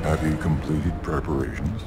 Have you completed preparations?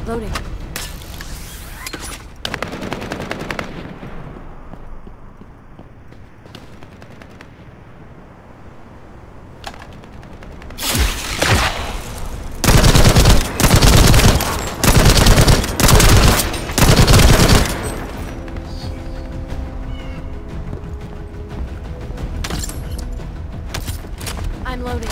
Loading. I'm loading.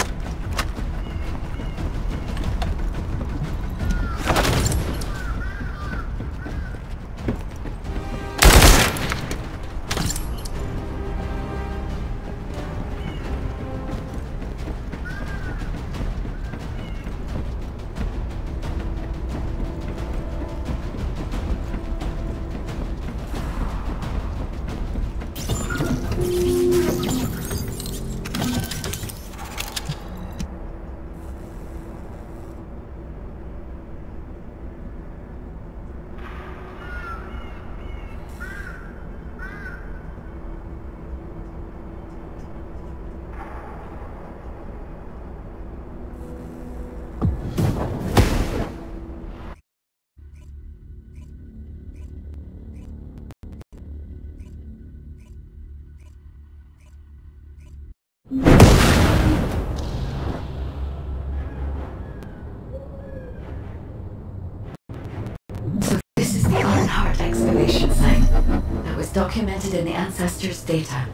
Documented in the ancestors' data.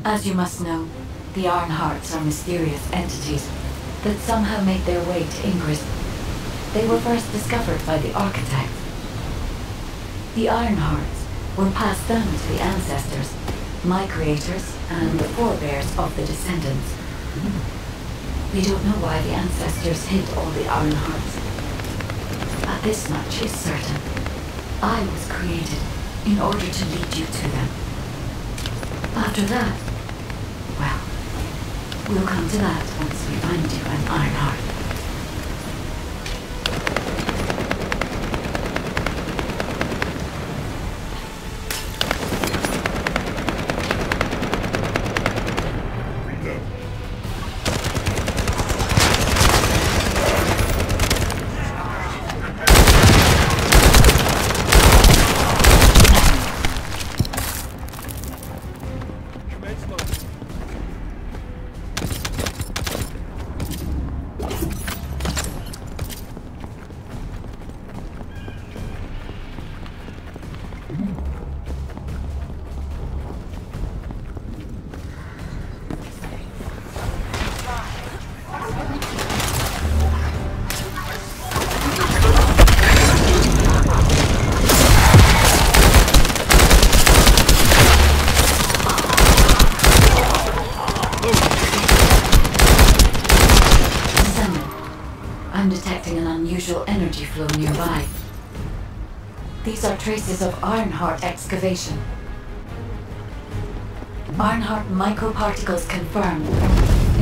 As you must know, the Iron Hearts are mysterious entities that somehow made their way to Ingress. They were first discovered by the architects. The Iron Hearts were passed down to the ancestors, my creators, and the forebears of the descendants. We don't know why the ancestors hid all the iron hearts. But this much is certain. I was created in order to lead you to them. After that, well, we'll come to that once we find you an iron heart. Energy flow nearby. These are traces of Ironheart excavation. Ironheart microparticles confirmed.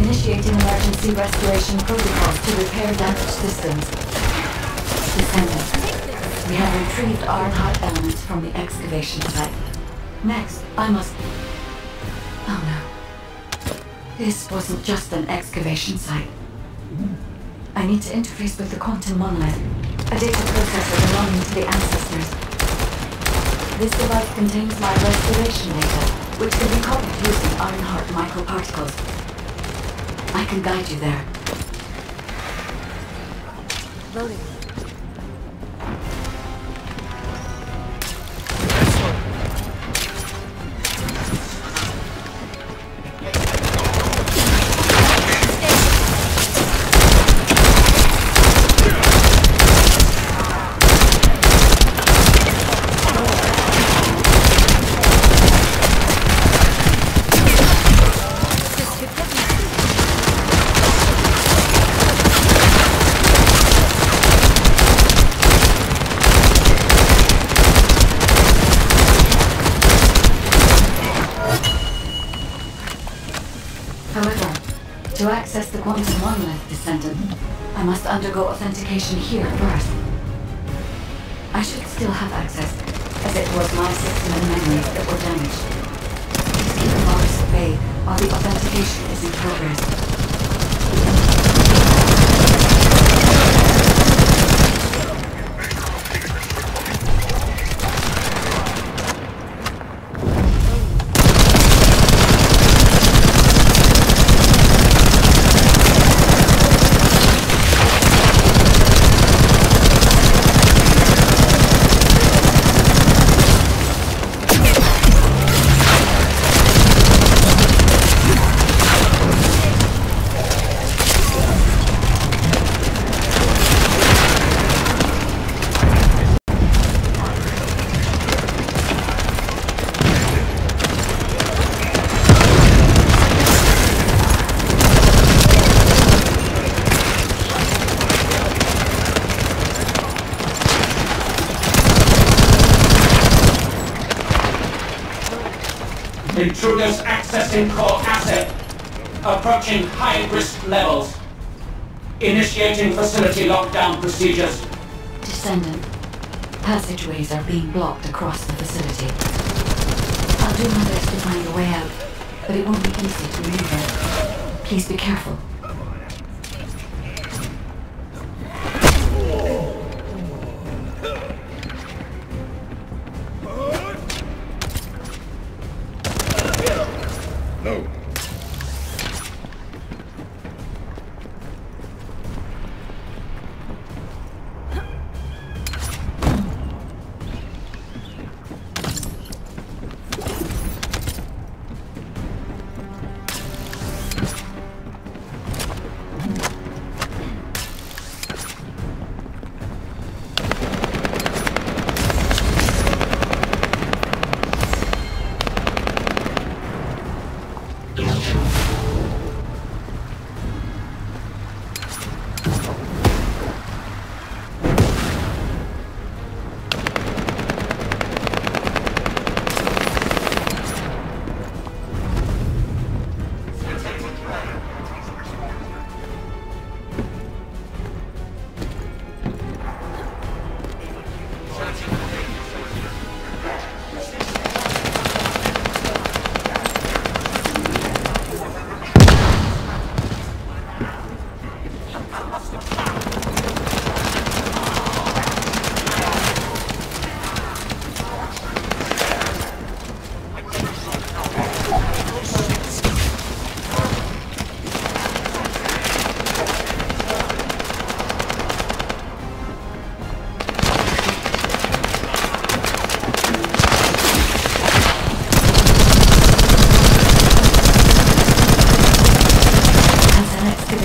Initiating emergency restoration protocols to repair damaged systems. Descendant, we have retrieved Ironheart elements from the excavation site. Next, I must... Oh no. This wasn't just an excavation site. I need to interface with the quantum monolith, a data processor belonging to the ancestors. This device contains my restoration data, which can be copied using Ironheart microparticles. I can guide you there. Loading. To access the quantum monolith, Descendant, I must undergo authentication here first. I should still have access, as it was my system and memories that were damaged. Please keep the logs at bay while the authentication is in progress. Intruders accessing core asset. Approaching high-risk levels. Initiating facility lockdown procedures. Descendant, passageways are being blocked across the facility. I'll do my best to find a way out, but it won't be easy to maneuver. Please be careful. No.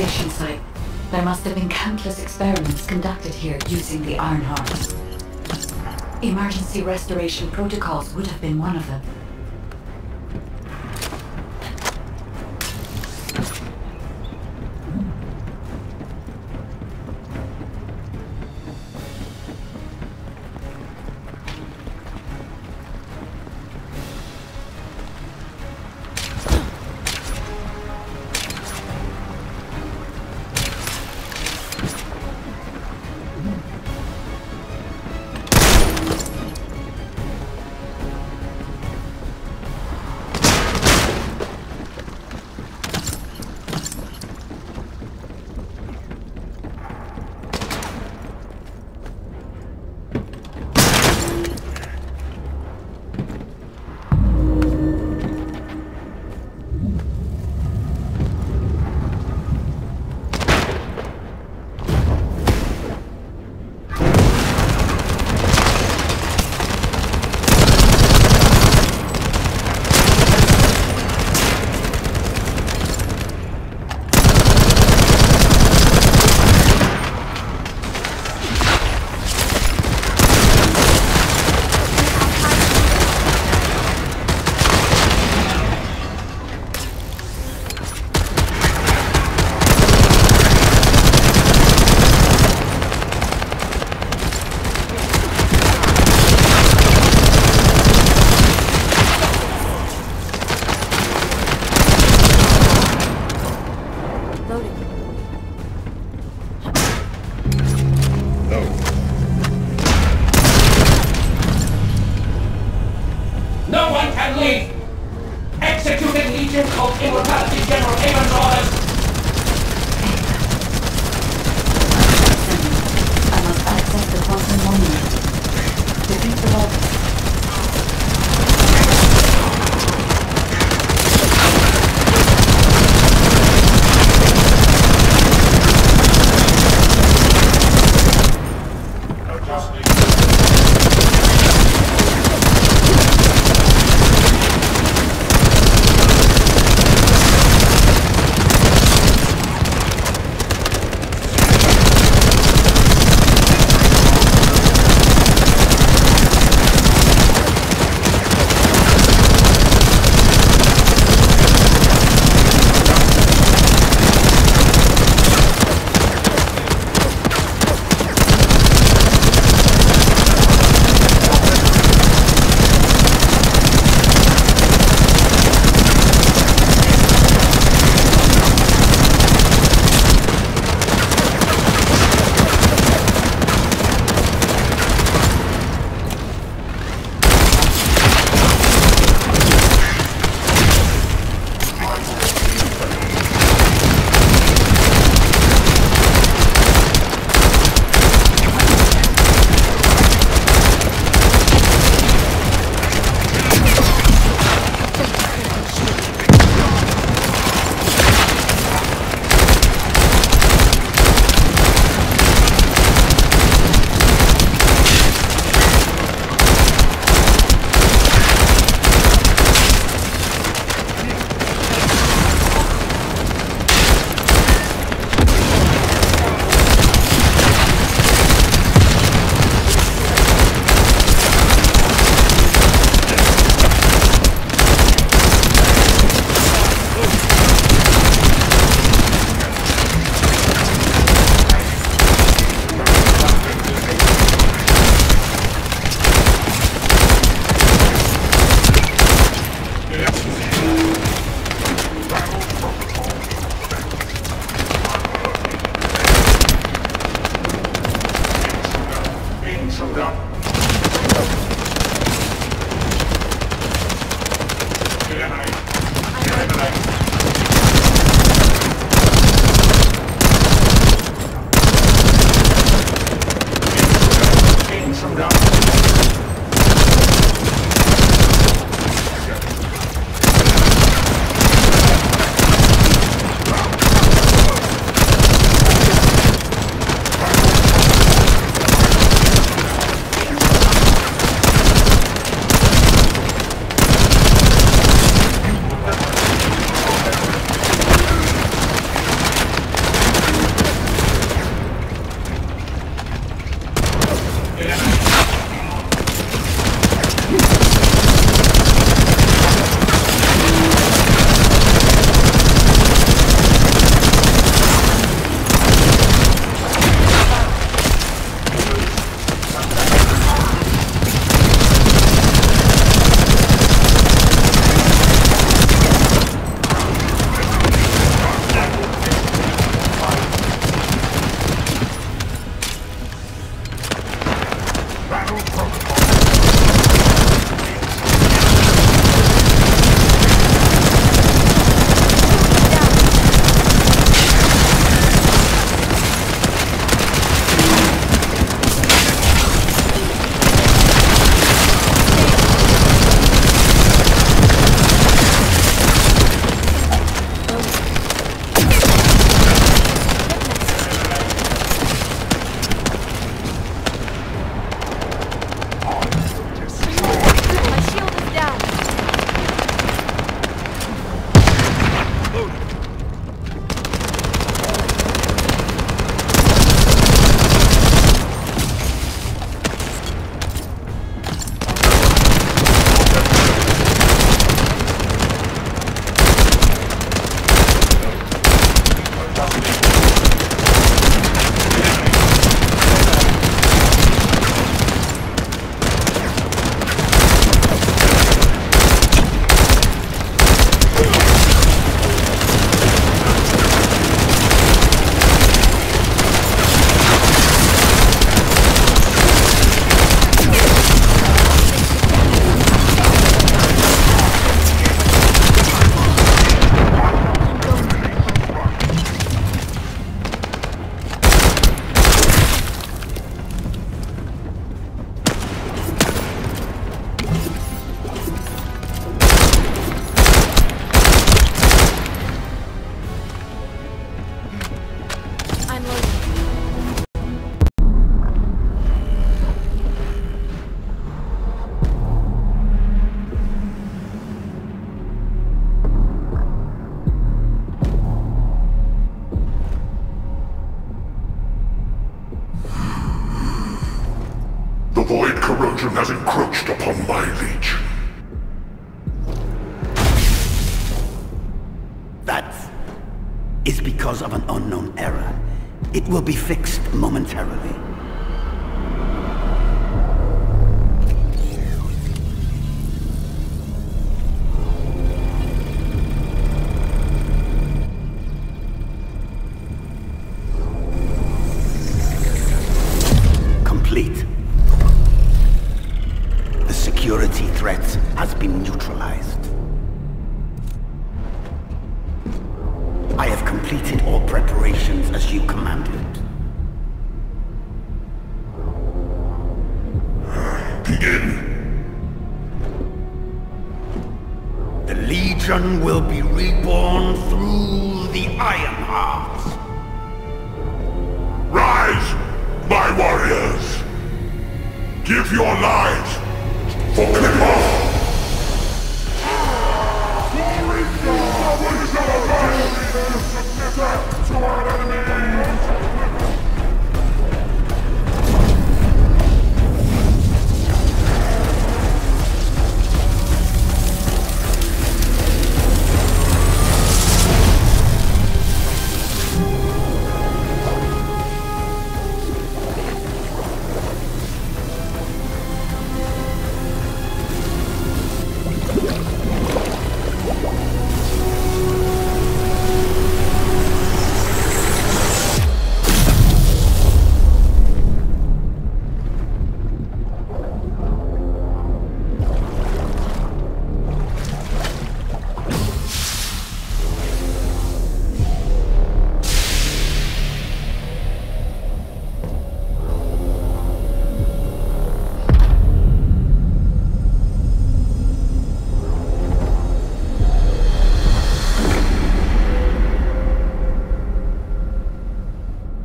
excavation site. There must have been countless experiments conducted here using the iron hearts. Emergency restoration protocols would have been one of them. corruption has encroached upon my legion. That is because of an unknown error. It will be fixed momentarily. Complete. The security threat has been neutralized. I have completed all preparations as you commanded. Begin. The Legion will be reborn through the Iron Heart. Rise, my warriors! Give your lives for Clipper!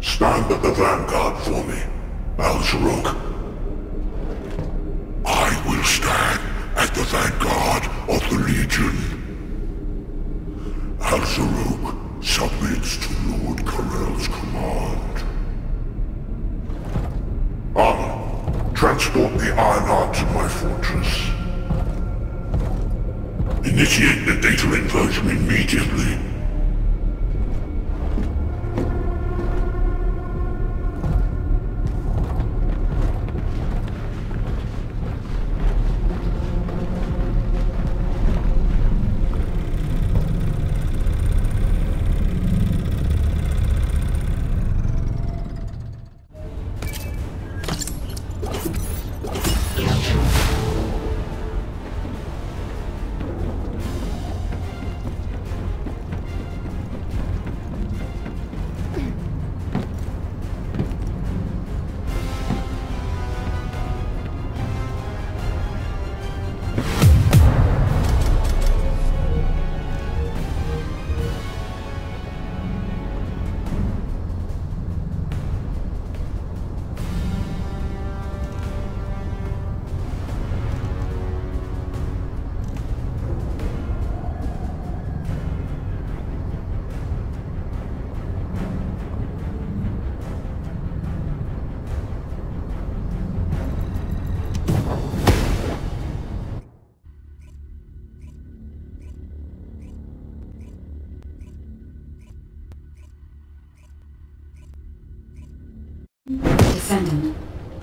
Stand at the vanguard for me, Al-Zaruk. I will stand at the vanguard of the Legion. Al-Zaruk submits to Lord Karel's command. Armor, transport the Ironheart to my fortress. Initiate the data inversion immediately. Descendant,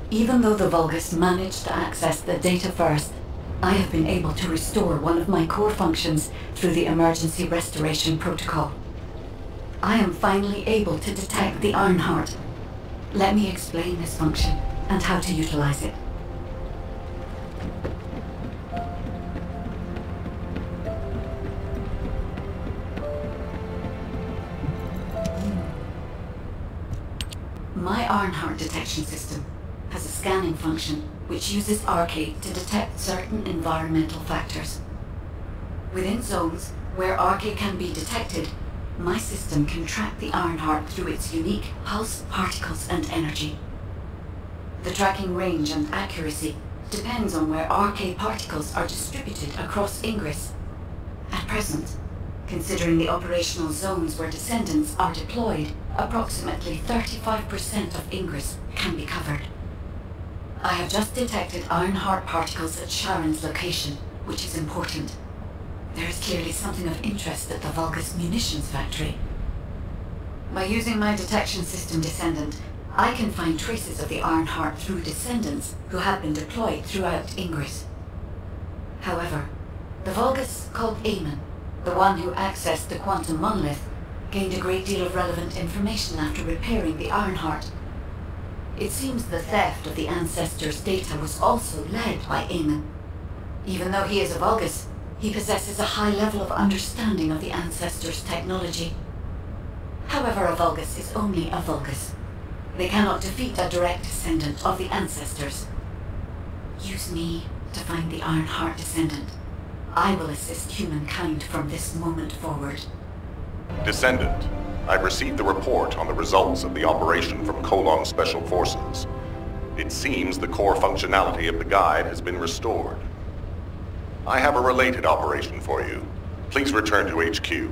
even though the Vulgus managed to access the data first, I have been able to restore one of my core functions through the emergency restoration protocol. I am finally able to detect the Ironheart. Let me explain this function and how to utilize it. My Ironheart detection system has a scanning function which uses Arcade to detect certain environmental factors. Within zones where Arcade can be detected, my system can track the Ironheart through its unique pulse, particles, and energy. The tracking range and accuracy depends on where Arcade particles are distributed across Ingress. At present, considering the operational zones where Descendants are deployed, approximately 35% of Ingress can be covered. I have just detected iron heart particles at Sharon's location, which is important. There is clearly something of interest at the Vulgus munitions factory. By using my detection system Descendant, I can find traces of the iron heart through descendants who have been deployed throughout Ingress. However, the Vulgus called Amon, the one who accessed the quantum monolith, gained a great deal of relevant information after repairing the iron heart. It seems the theft of the ancestors' data was also led by Amon. Even though he is a Vulgus, he possesses a high level of understanding of the ancestors' technology. However, a Vulgus is only a Vulgus. They cannot defeat a direct descendant of the ancestors. Use me to find the Iron Heart Descendant. I will assist humankind from this moment forward. Descendant, I've received the report on the results of the operation from Colon Special Forces. It seems the core functionality of the guide has been restored. I have a related operation for you. Please return to HQ.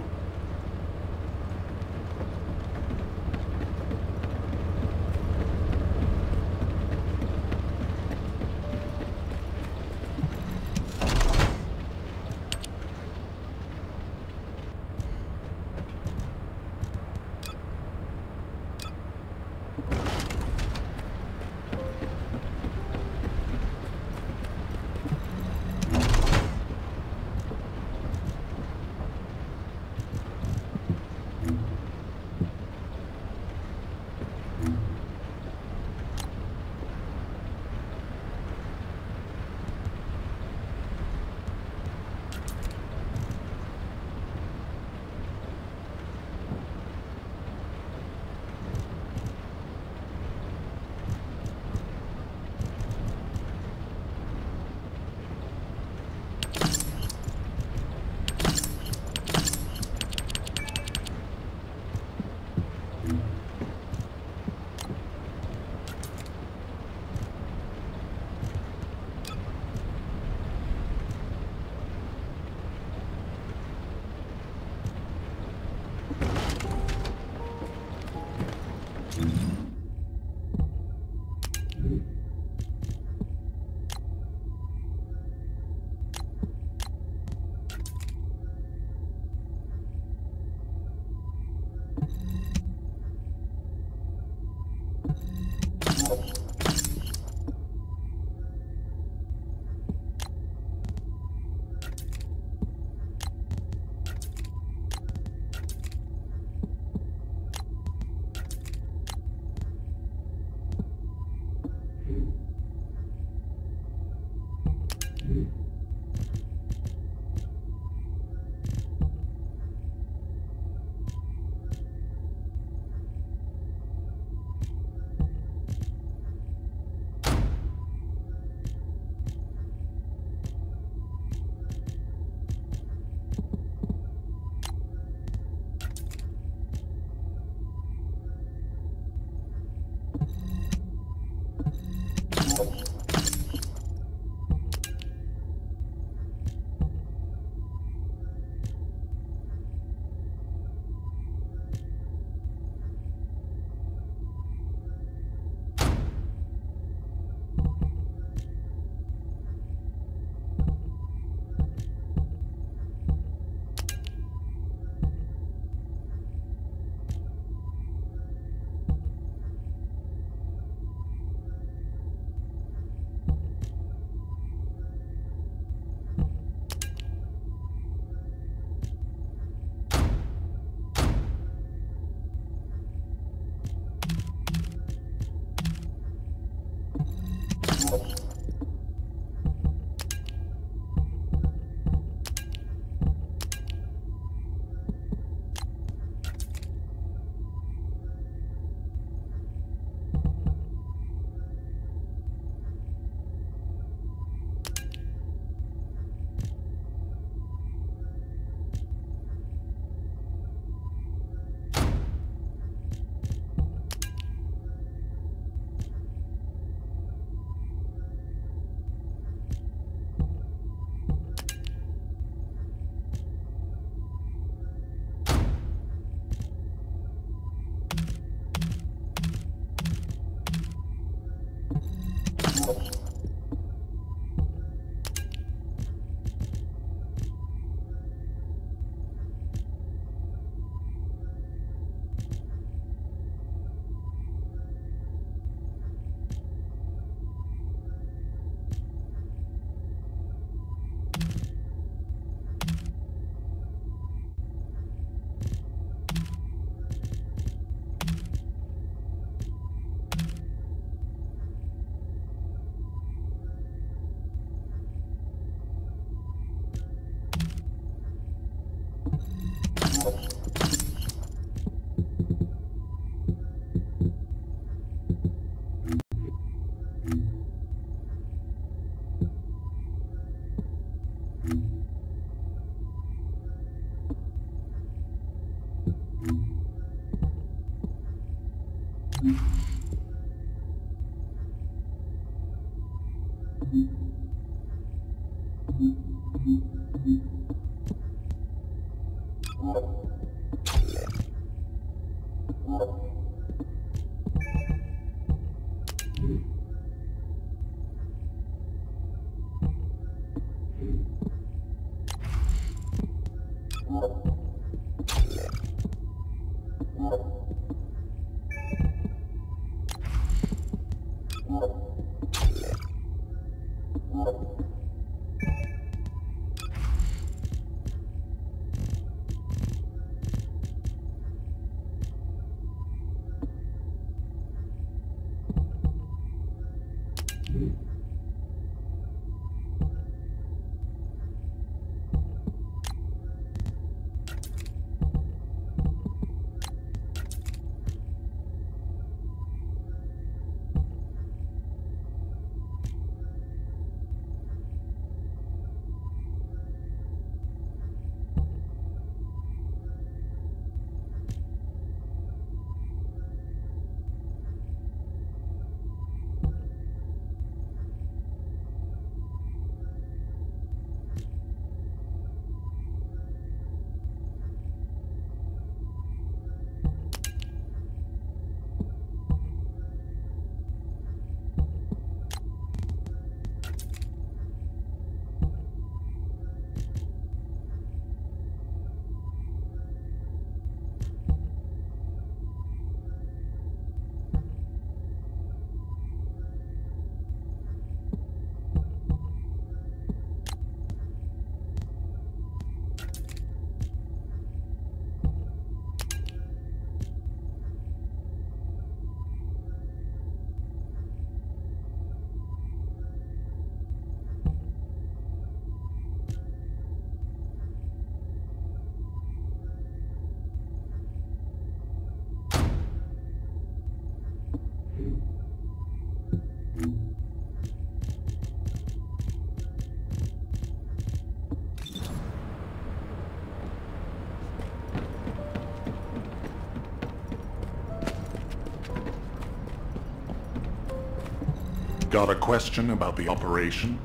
Got a question about the operation?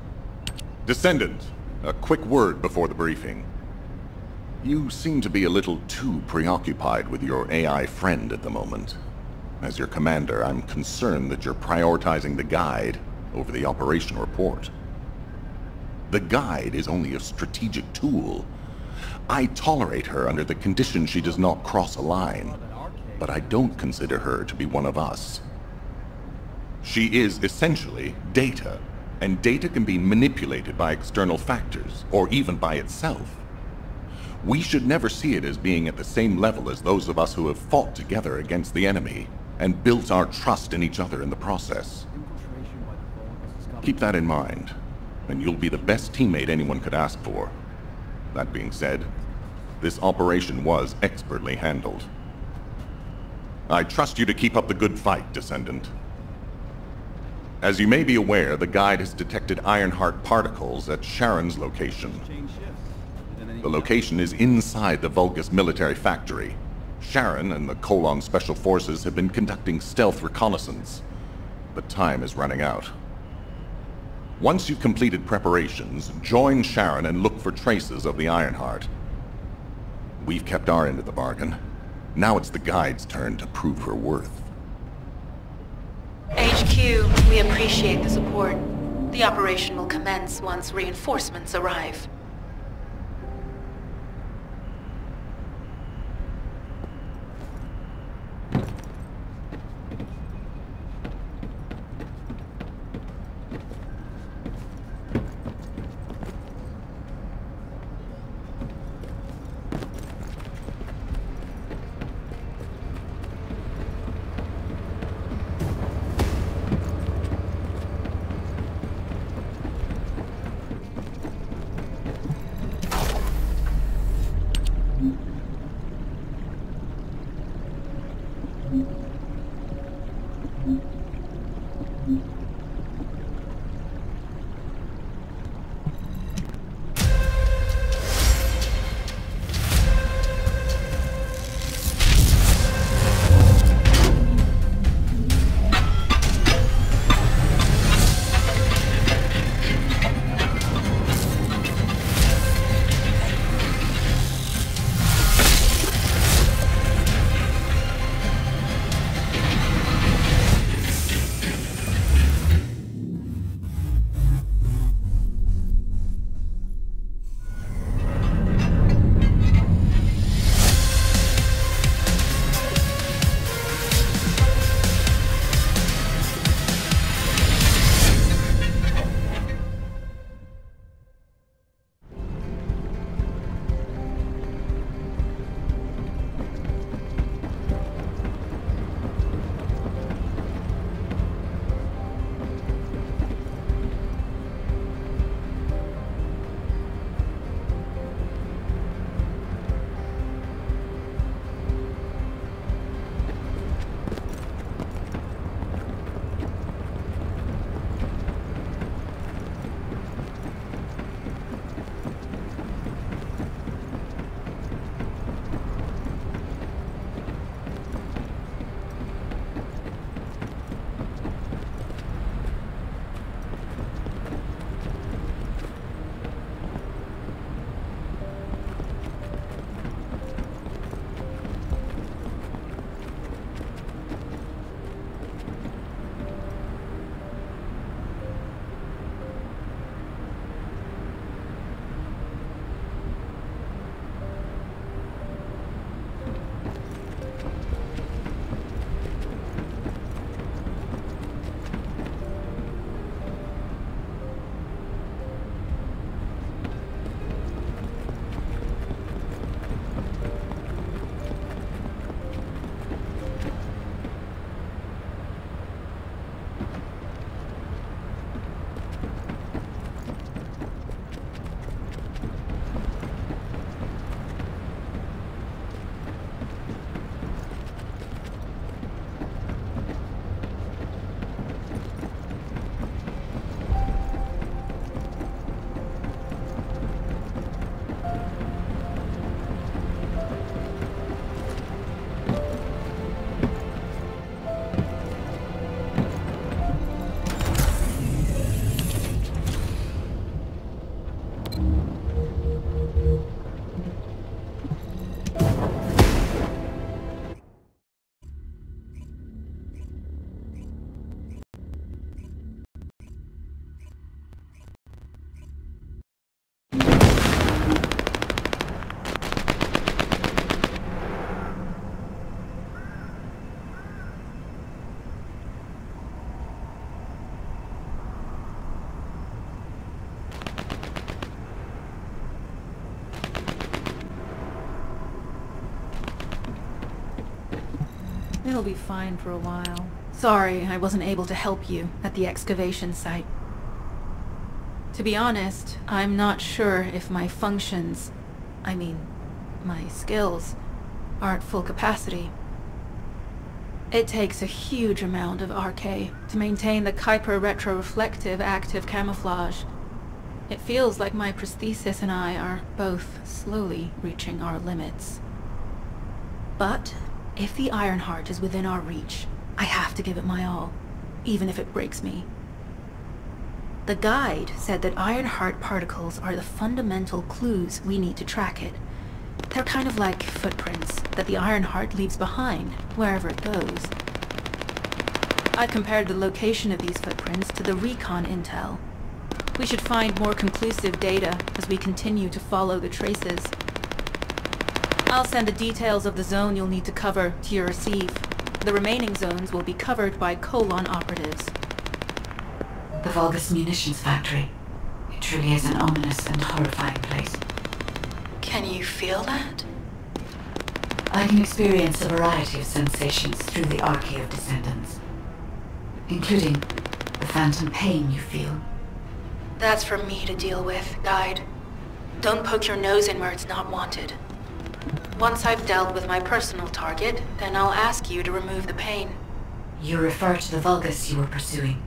Descendant, a quick word before the briefing. You seem to be a little too preoccupied with your AI friend at the moment. As your commander, I'm concerned that you're prioritizing the guide over the operation report. The guide is only a strategic tool. I tolerate her under the condition she does not cross a line, but I don't consider her to be one of us. She is essentially data, and data can be manipulated by external factors, or even by itself. We should never see it as being at the same level as those of us who have fought together against the enemy, and built our trust in each other in the process. Keep that in mind, and you'll be the best teammate anyone could ask for. That being said, this operation was expertly handled. I trust you to keep up the good fight, Descendant. As you may be aware, the guide has detected Ironheart particles at Sharon's location. The location is inside the Vulgus military factory. Sharon and the Colon Special Forces have been conducting stealth reconnaissance, but time is running out. Once you've completed preparations, join Sharon and look for traces of the Ironheart. We've kept our end of the bargain. Now it's the guide's turn to prove her worth. HQ, we appreciate the support. The operation will commence once reinforcements arrive. It'll be fine for a while. Sorry I wasn't able to help you at the excavation site. To be honest, I'm not sure if my functions, I mean, my skills, are at full capacity. It takes a huge amount of RK to maintain the Kuiper retroreflective active camouflage. It feels like my prosthesis and I are both slowly reaching our limits. But if the Ironheart is within our reach, I have to give it my all, even if it breaks me. The guide said that Ironheart particles are the fundamental clues we need to track it. They're kind of like footprints that the Ironheart leaves behind, wherever it goes. I compared the location of these footprints to the recon intel. We should find more conclusive data as we continue to follow the traces. I'll send the details of the zone you'll need to cover to your receive. The remaining zones will be covered by Colon operatives. The Vulgus munitions factory. It truly is an ominous and horrifying place. Can you feel that? I can experience a variety of sensations through the Archae of Descendants, including the phantom pain you feel. That's for me to deal with, Guide. Don't poke your nose in where it's not wanted. Once I've dealt with my personal target, then I'll ask you to remove the pain. You refer to the Vulgus you were pursuing.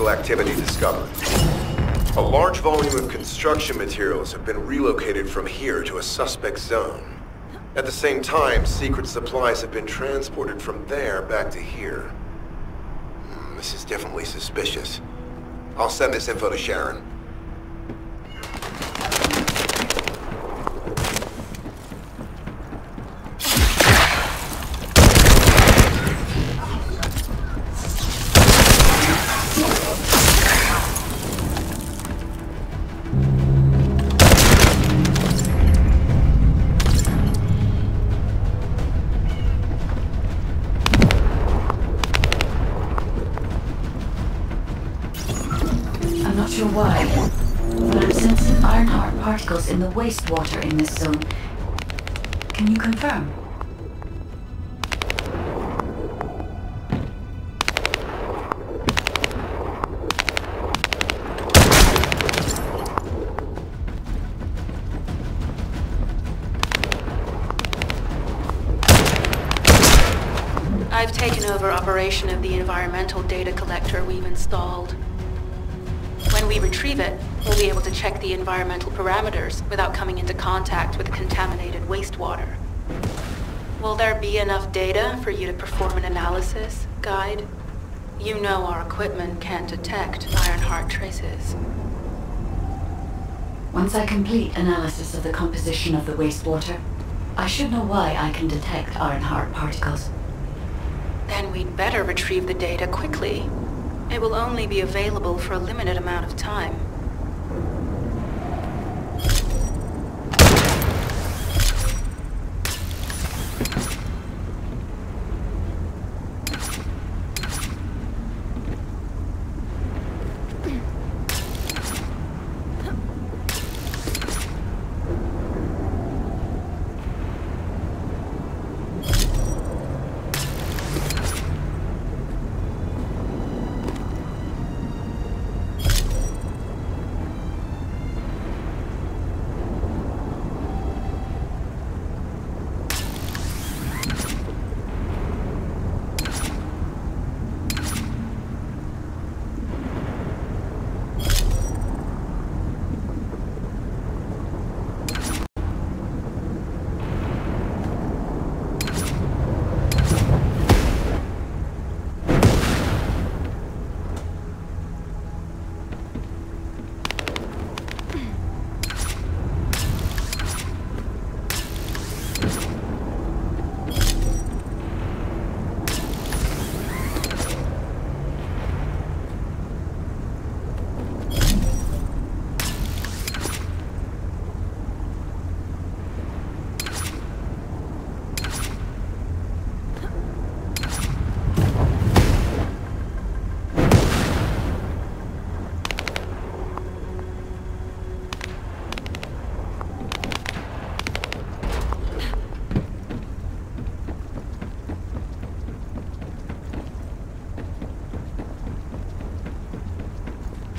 geological activity discovered. A large volume of construction materials have been relocated from here to a suspect zone. At the same time, secret supplies have been transported from there back to here. This is definitely suspicious. I'll send this info to Sharon. Why? But I'm sensing iron-hard particles in the wastewater in this zone. Can you confirm? I've taken over operation of the environmental data collector we've installed. When we retrieve it, we'll be able to check the environmental parameters without coming into contact with contaminated wastewater. Will there be enough data for you to perform an analysis, Guide? You know our equipment can't detect iron-hard traces. Once I complete analysis of the composition of the wastewater, I should know why I can detect iron-hard particles. Then we'd better retrieve the data quickly. It will only be available for a limited amount of time.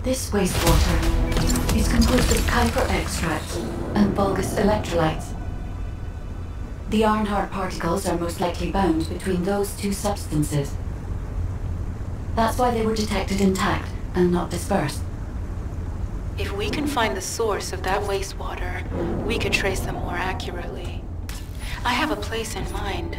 This wastewater is composed of Kuiper extracts and bulbous electrolytes. The iron-hard particles are most likely bound between those two substances. That's why they were detected intact and not dispersed. If we can find the source of that wastewater, we could trace them more accurately. I have a place in mind.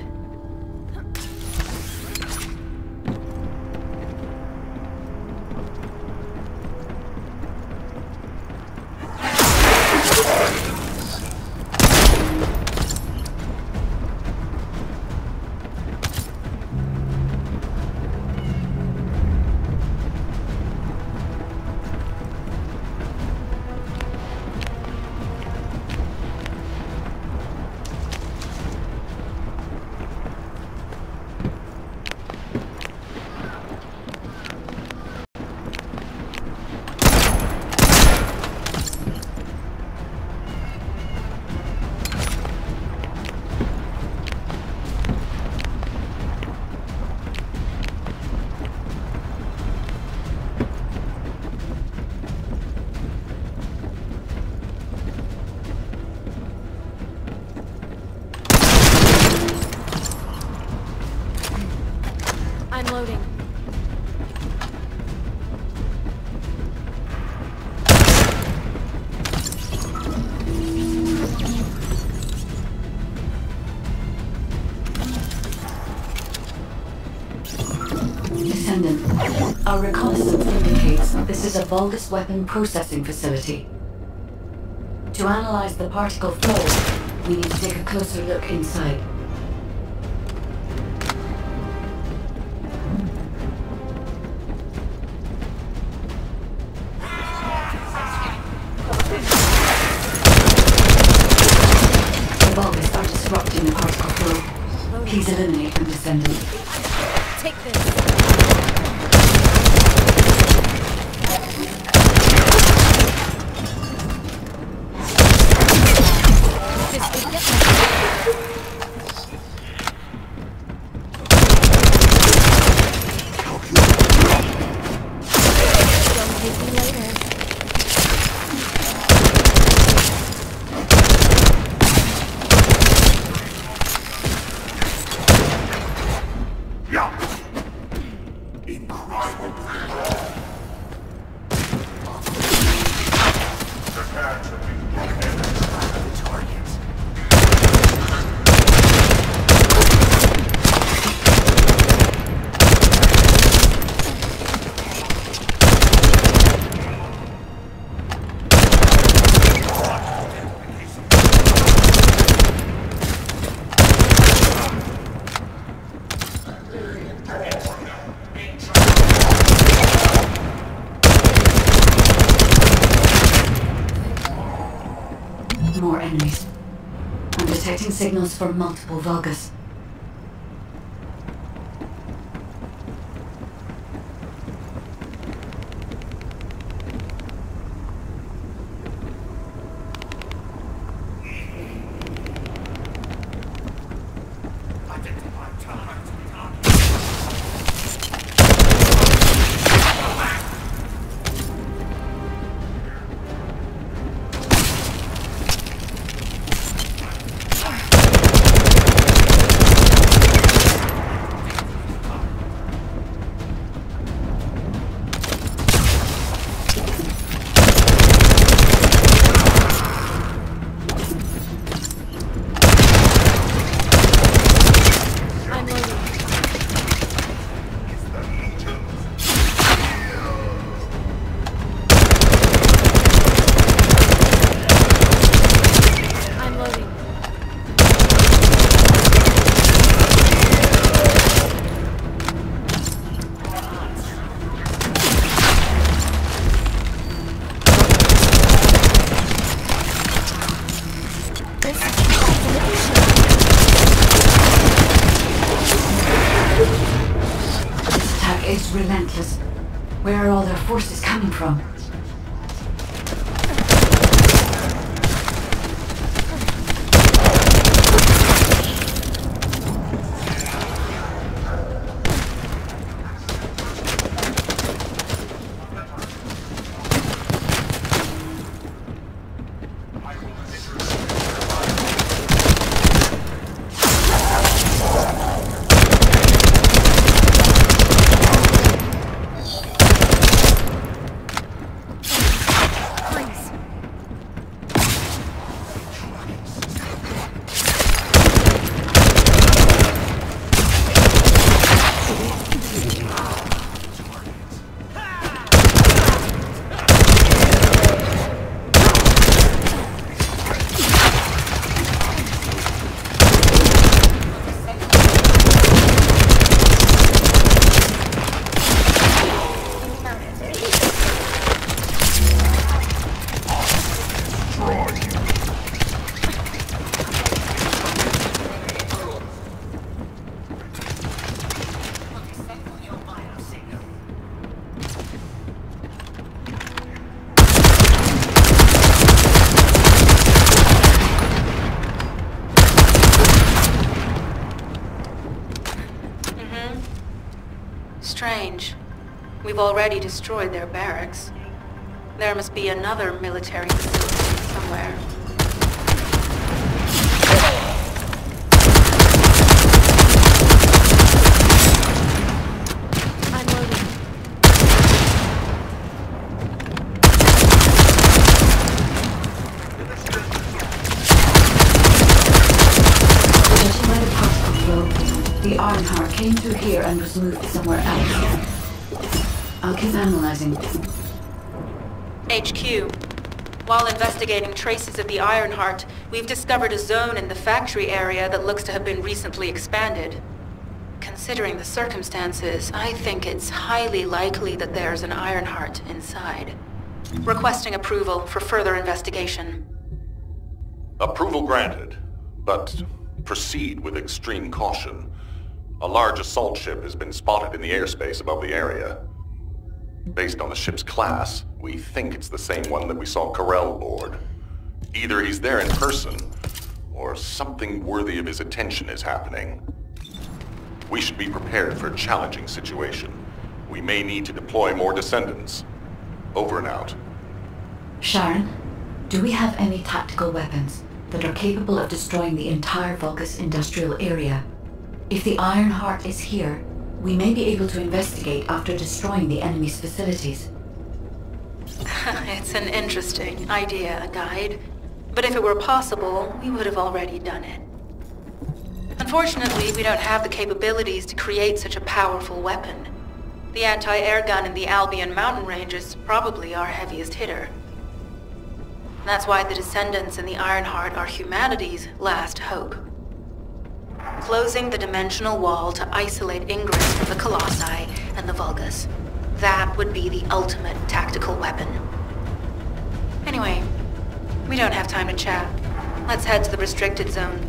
Our reconnaissance indicates this is a Vulgus weapon processing facility. To analyze the particle flow, we need to take a closer look inside. The Vulgus are disrupting the particle flow. Please eliminate them, Descendant. Take this. More enemies. I'm detecting signals from multiple Vulgus. It's relentless. Where are all their forces coming from? Strange. We've already destroyed their barracks. There must be another military facility somewhere. I'm loading. Judging by the particle flow, the Ironheart came through here and was moved somewhere else. I'll keep analyzing. HQ. While investigating traces of the Ironheart, we've discovered a zone in the factory area that looks to have been recently expanded. Considering the circumstances, I think it's highly likely that there's an Ironheart inside. Requesting approval for further investigation. Approval granted, but proceed with extreme caution. A large assault ship has been spotted in the airspace above the area. Based on the ship's class, we think it's the same one that we saw Corell board. Either he's there in person, or something worthy of his attention is happening. We should be prepared for a challenging situation. We may need to deploy more descendants. Over and out. Sharon, do we have any tactical weapons that are capable of destroying the entire Vulgus industrial area? If the Ironheart is here, we may be able to investigate after destroying the enemy's facilities. It's an interesting idea, Guide. But if it were possible, we would have already done it. Unfortunately, we don't have the capabilities to create such a powerful weapon. The anti-air gun in the Albion mountain range is probably our heaviest hitter. That's why the Descendants and the Ironheart are humanity's last hope. Closing the dimensional wall to isolate Ingress from the Colossi and the Vulgus. That would be the ultimate tactical weapon. Anyway, we don't have time to chat. Let's head to the restricted zone.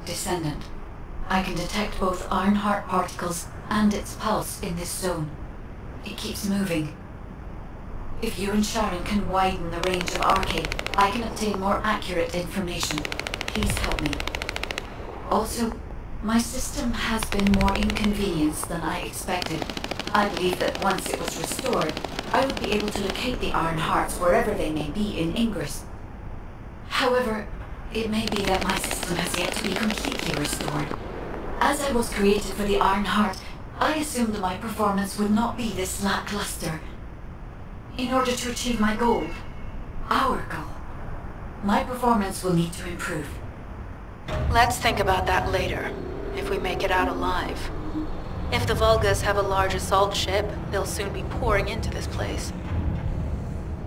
Descendant, I can detect both Ironheart particles and its pulse in this zone. It keeps moving. If you and Sharon can widen the range of Arcade, I can obtain more accurate information. Please help me. Also, my system has been more inconvenienced than I expected. I believe that once it was restored, I would be able to locate the Ironhearts wherever they may be in Ingress. However, it may be that my system has yet to be completely restored. As I was created for the Ironheart, I assumed my performance would not be this lackluster. In order to achieve my goal, our goal, my performance will need to improve. Let's think about that later, if we make it out alive. If the Vulgus have a large assault ship, they'll soon be pouring into this place.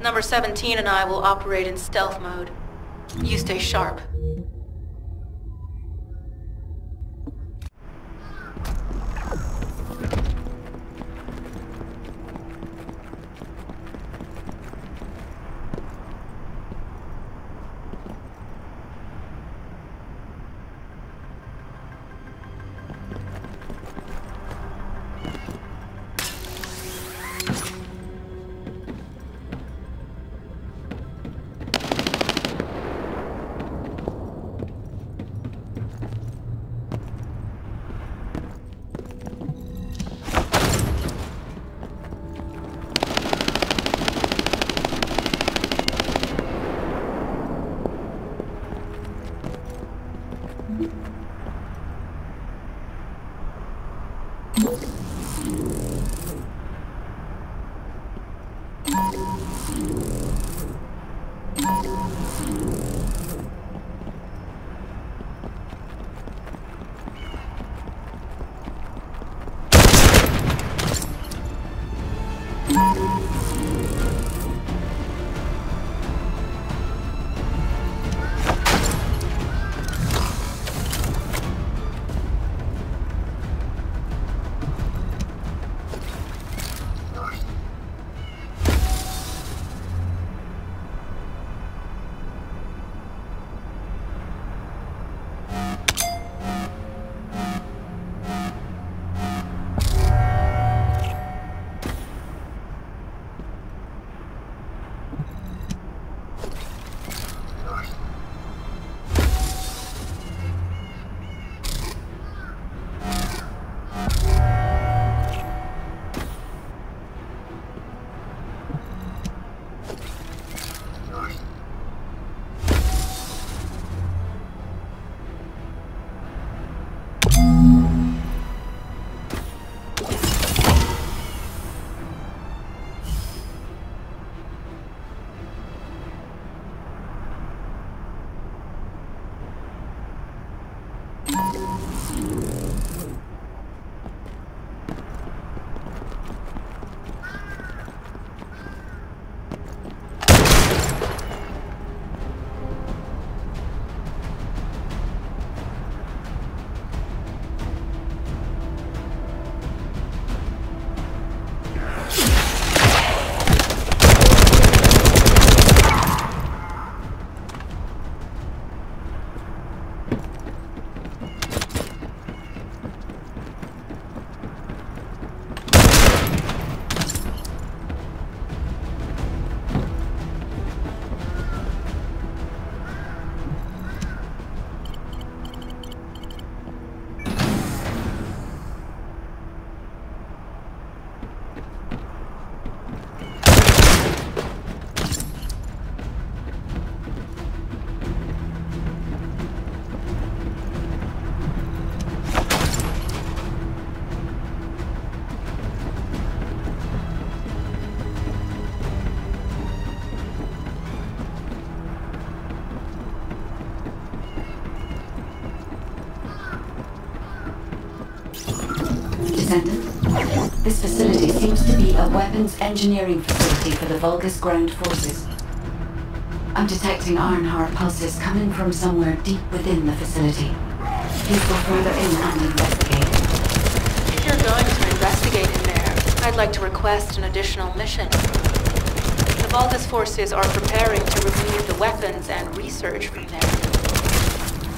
Number 17 and I will operate in stealth mode. You stay sharp. Descendant, this facility seems to be a weapons engineering facility for the Vulgus ground forces. I'm detecting Ironheart pulses coming from somewhere deep within the facility. Please go further in and investigate. If you're going to investigate in there, I'd like to request an additional mission. The Vulgus forces are preparing to remove the weapons and research from there.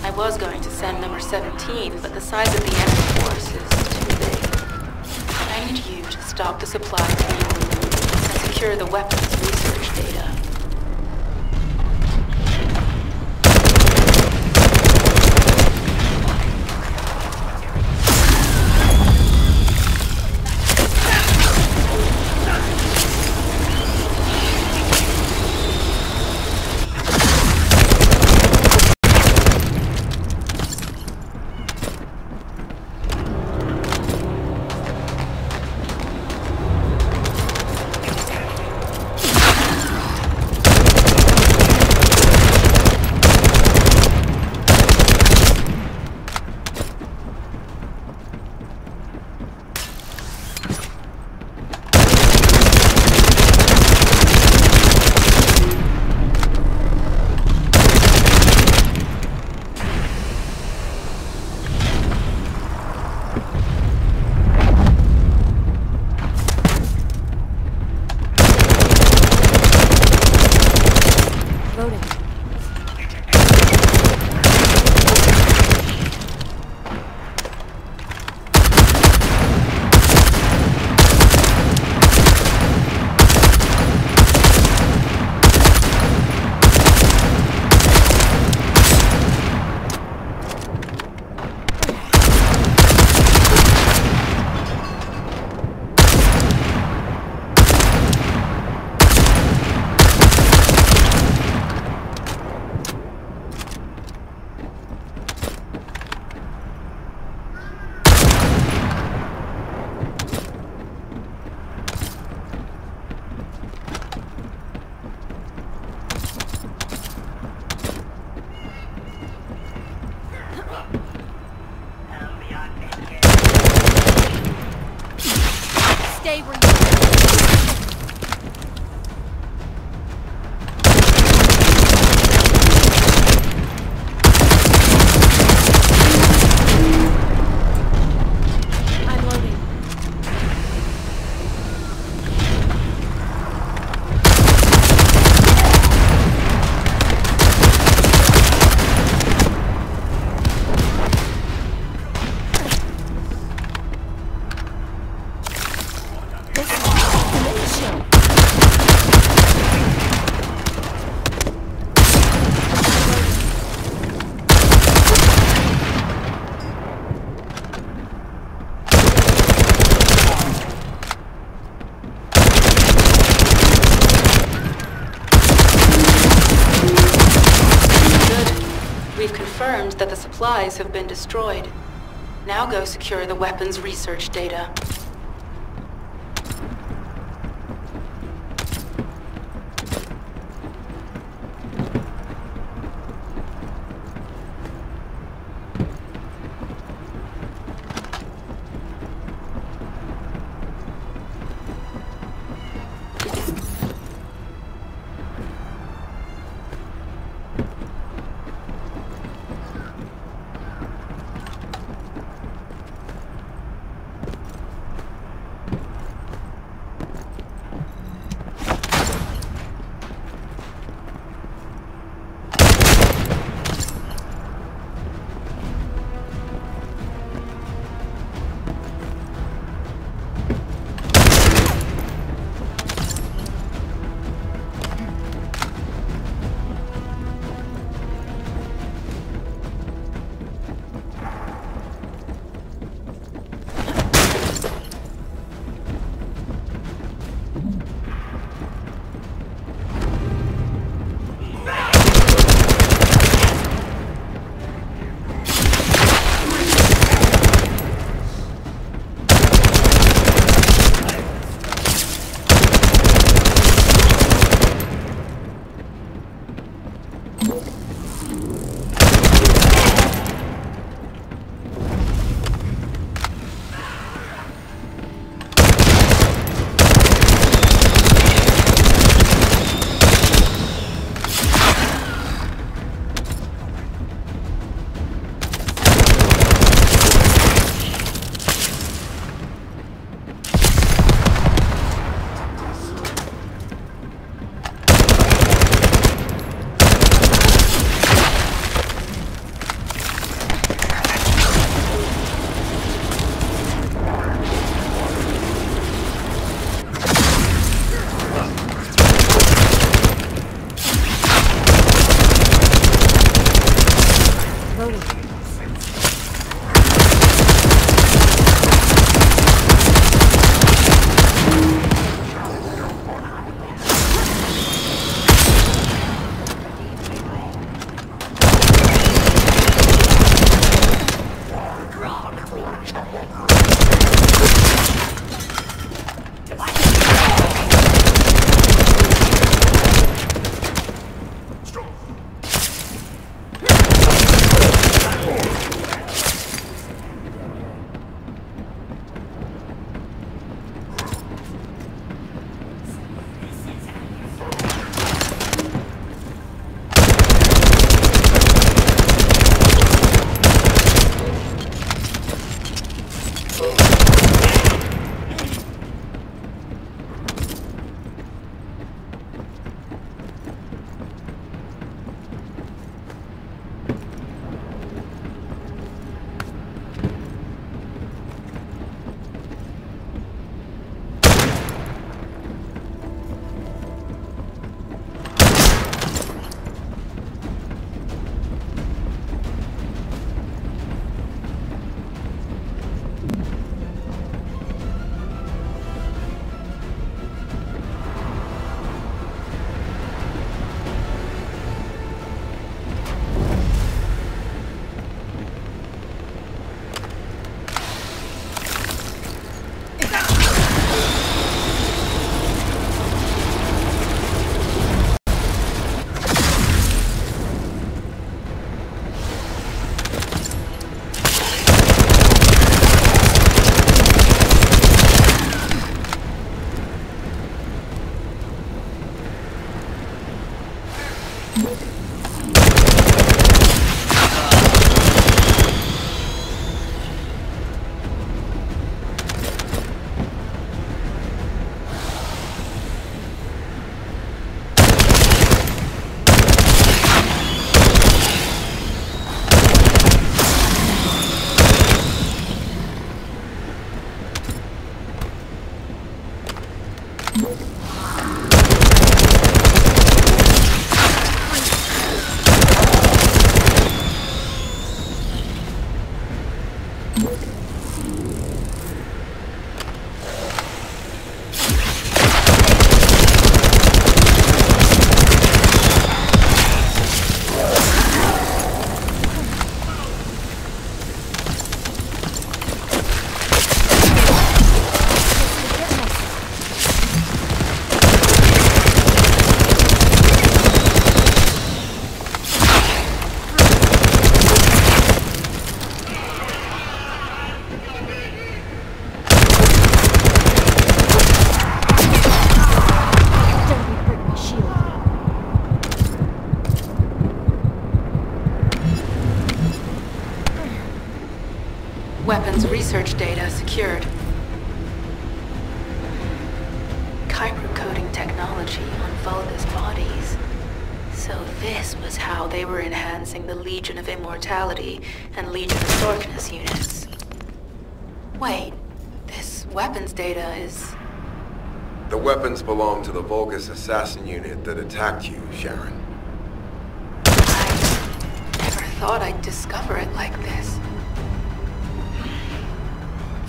I was going to send number 17, but the size of the enemy force is too big. I need you to stop the supplies being removed and secure the weapons research data. Stay where you are. I'm loading. We've confirmed that the supplies have been destroyed. Now go secure the weapons research data. Weapons research data secured. Chiral-coding technology on Vulgus bodies. So this was how they were enhancing the Legion of Immortality and Legion of Darkness units. Wait, this weapons data is... The weapons belong to the Vulgus assassin unit that attacked you, Sharon. I never thought I'd discover it like this.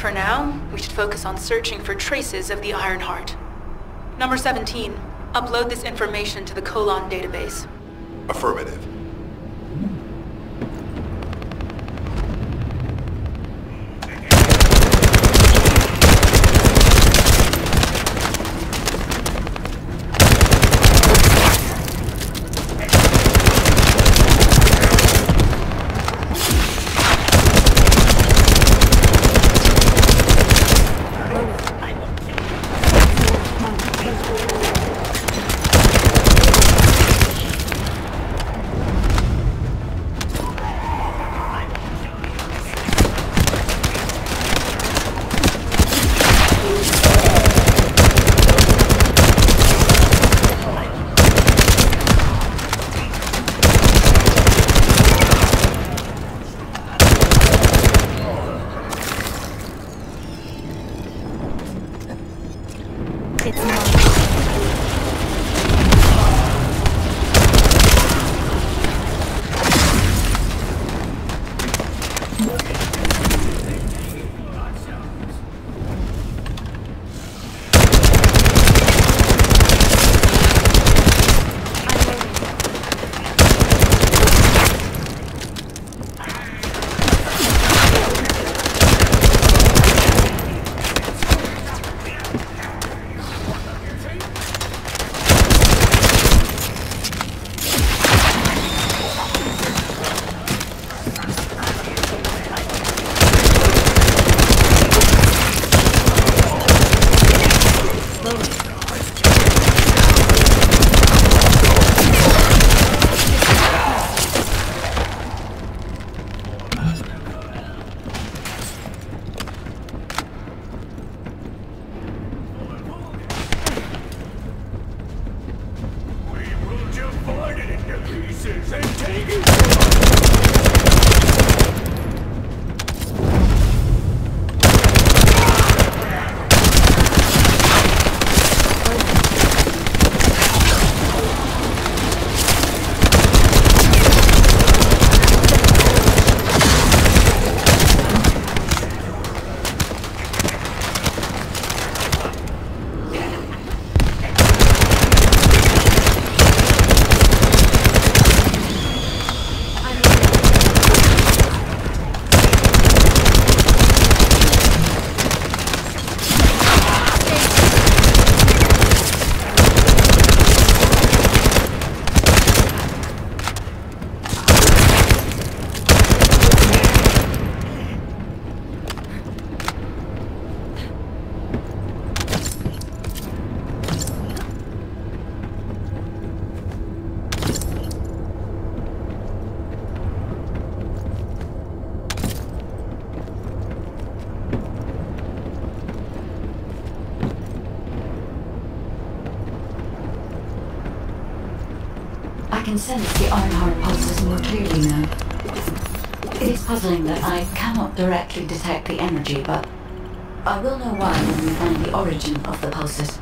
For now, we should focus on searching for traces of the Ironheart. Number 17, upload this information to the Colon database. Affirmative. I can sense the Ironheart pulses more clearly now. It is puzzling that I cannot directly detect the energy, but I will know why when we find the origin of the pulses.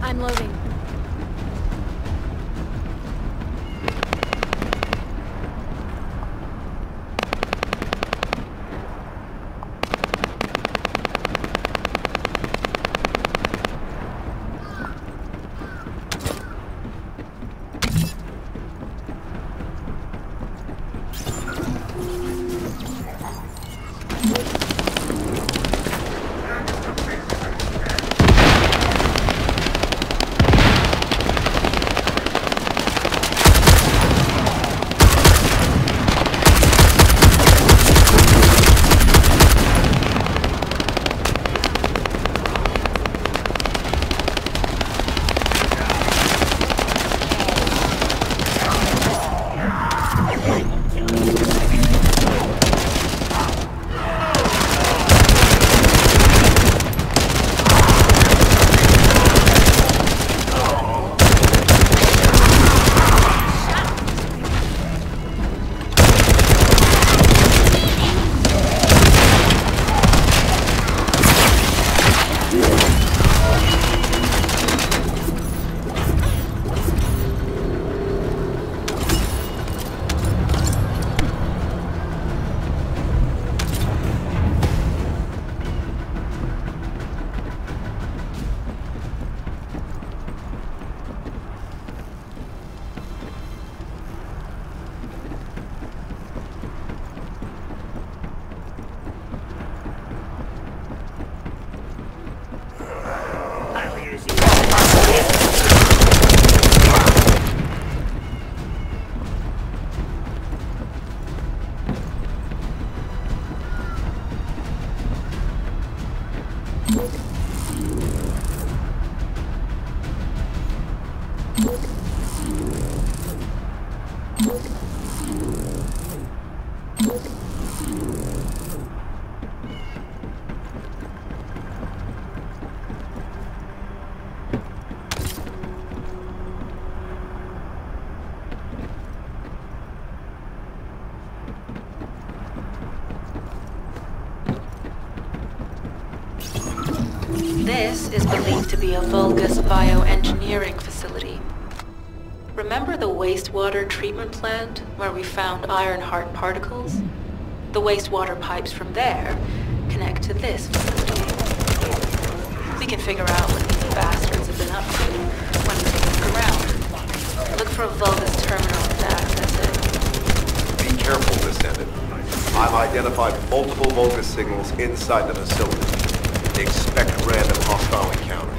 I'm loading. This is believed to be a Vulgus bioengineering facility. Remember the wastewater treatment plant where we found iron heart particles? The wastewater pipes from there connect to this facility. We can figure out what these bastards have been up to when we take a look around. Look for a Vulgus terminal to access it. Be careful, Descendant. I've identified multiple Vulgus signals inside the facility. Expect random hostile encounters.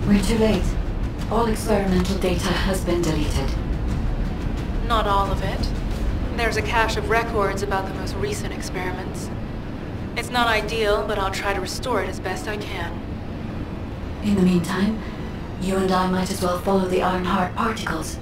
We're too late. All experimental data has been deleted. Not all of it. There's a cache of records about the most recent experiments. It's not ideal, but I'll try to restore it as best I can. In the meantime, you and I might as well follow the Ironheart particles.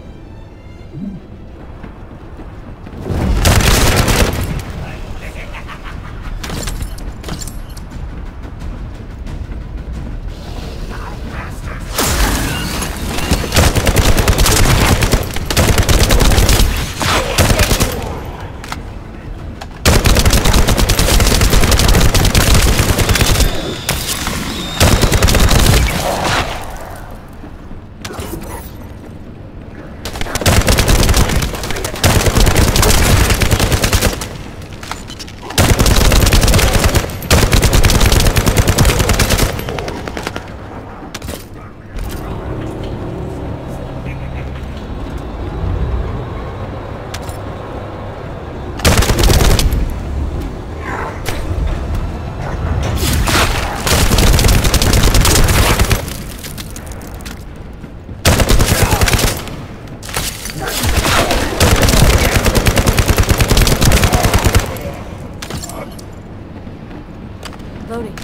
Loading.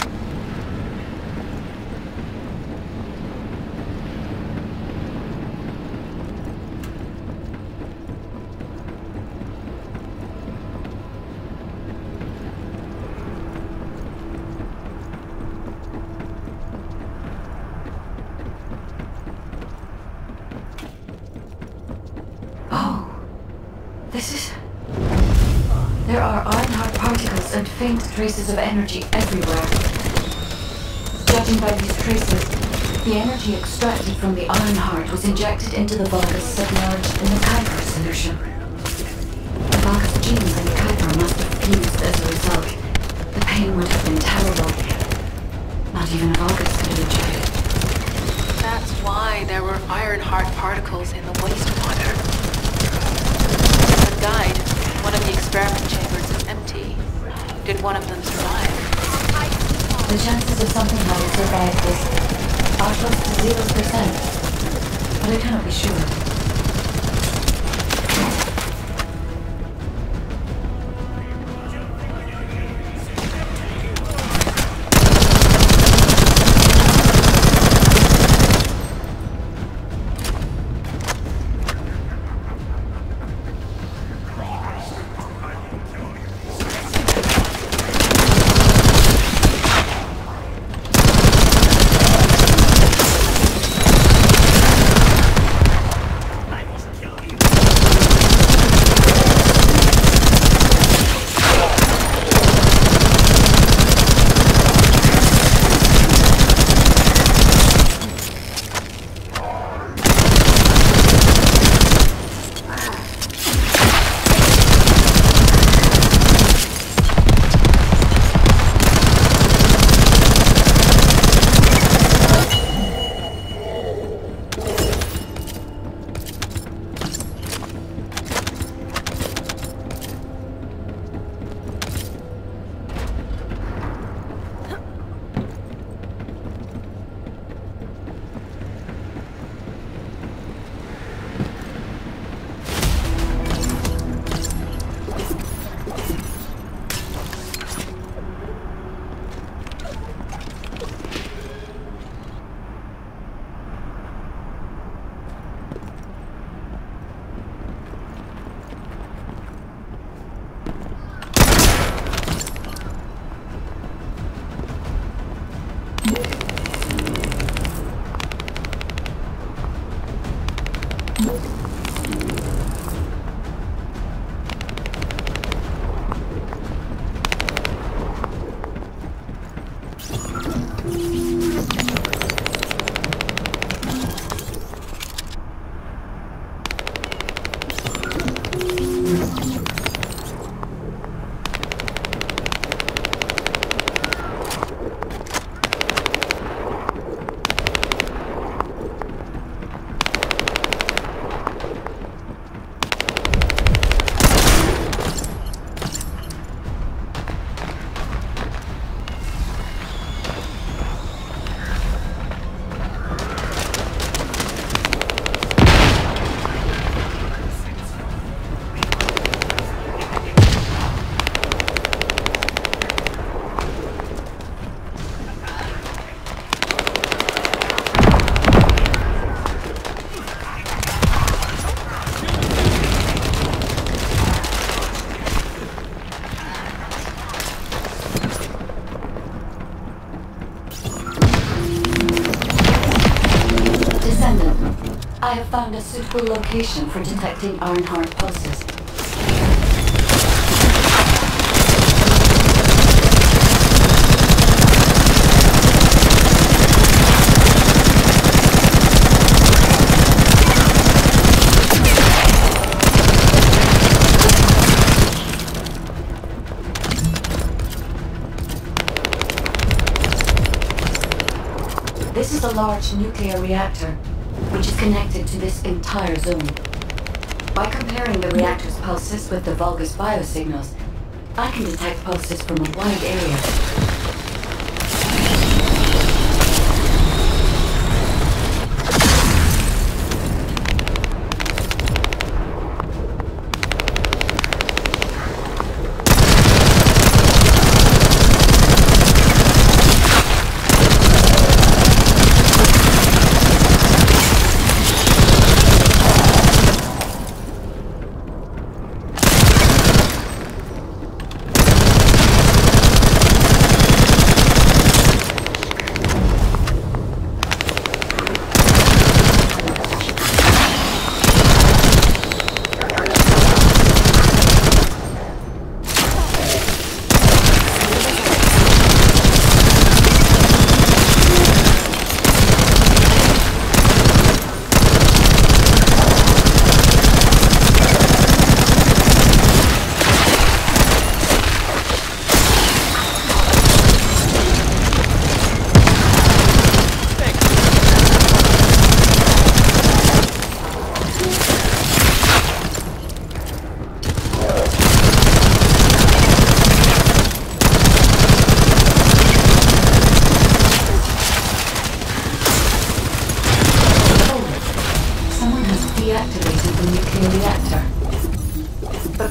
Oh, this is... There are Ironheart particles and faint traces of energy everywhere. Judging by these traces, the energy extracted from the Ironheart was injected into the Vulgus submerged in the Kuiper solution. The Vulgus genes in the Kuiper must have fused as a result. The pain would have been terrible. Not even a Vulgus could have endured it. That's why there were Ironheart particles in the wastewater. The guide, one of the experiment chambers is empty. Did one of them survive? The chances of something having survived this are close to 0%, but I cannot be sure. I have found a suitable location for detecting Ironheart pulses. This is a large nuclear reactor, which is connected to this entire zone. By comparing the reactor's pulses with the Vulgus biosignals, I can detect pulses from a wide area.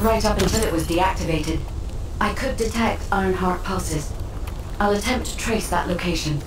Right up until it was deactivated, I could detect Ironheart pulses. I'll attempt to trace that location.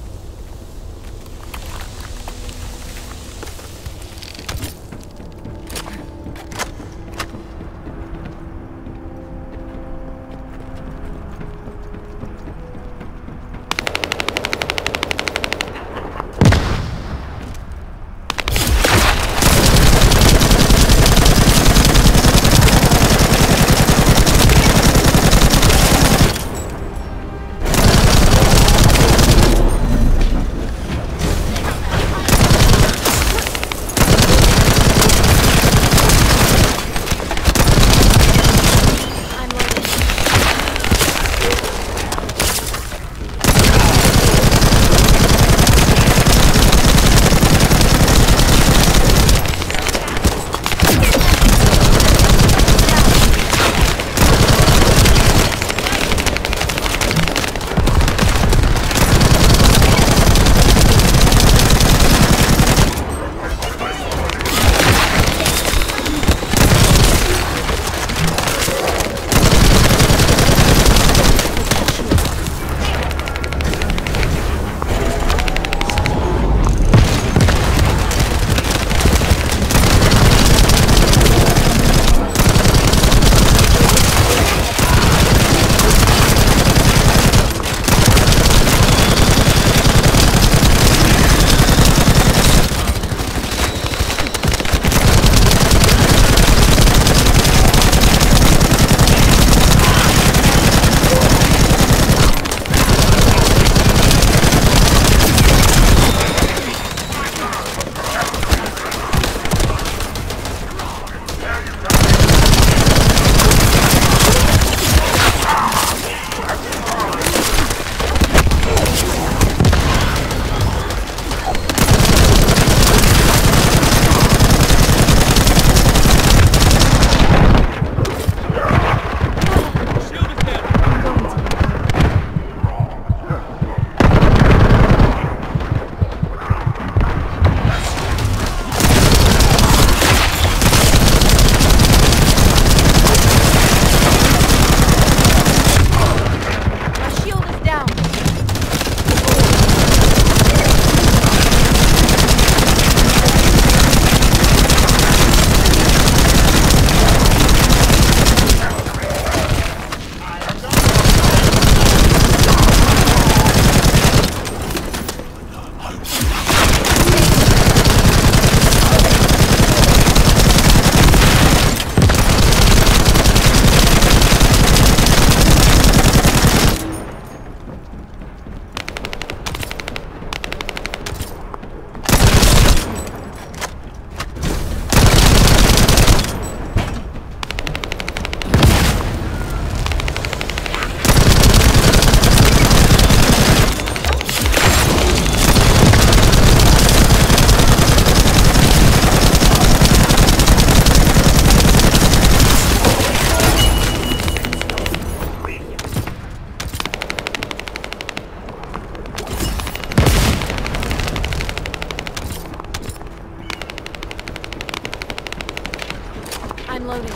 I'm loading.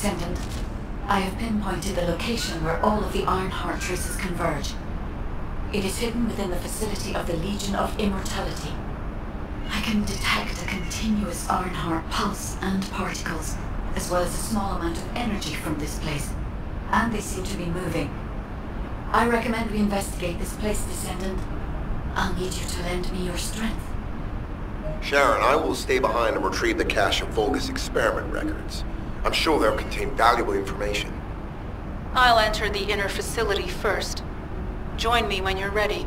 Descendant, I have pinpointed the location where all of the Ironheart traces converge. It is hidden within the facility of the Legion of Immortality. I can detect a continuous Ironheart pulse and particles, as well as a small amount of energy from this place, and they seem to be moving. I recommend we investigate this place, Descendant. I'll need you to lend me your strength. Sharon, I will stay behind and retrieve the cache of Vulgus experiment records. I'm sure they'll contain valuable information. I'll enter the inner facility first. Join me when you're ready.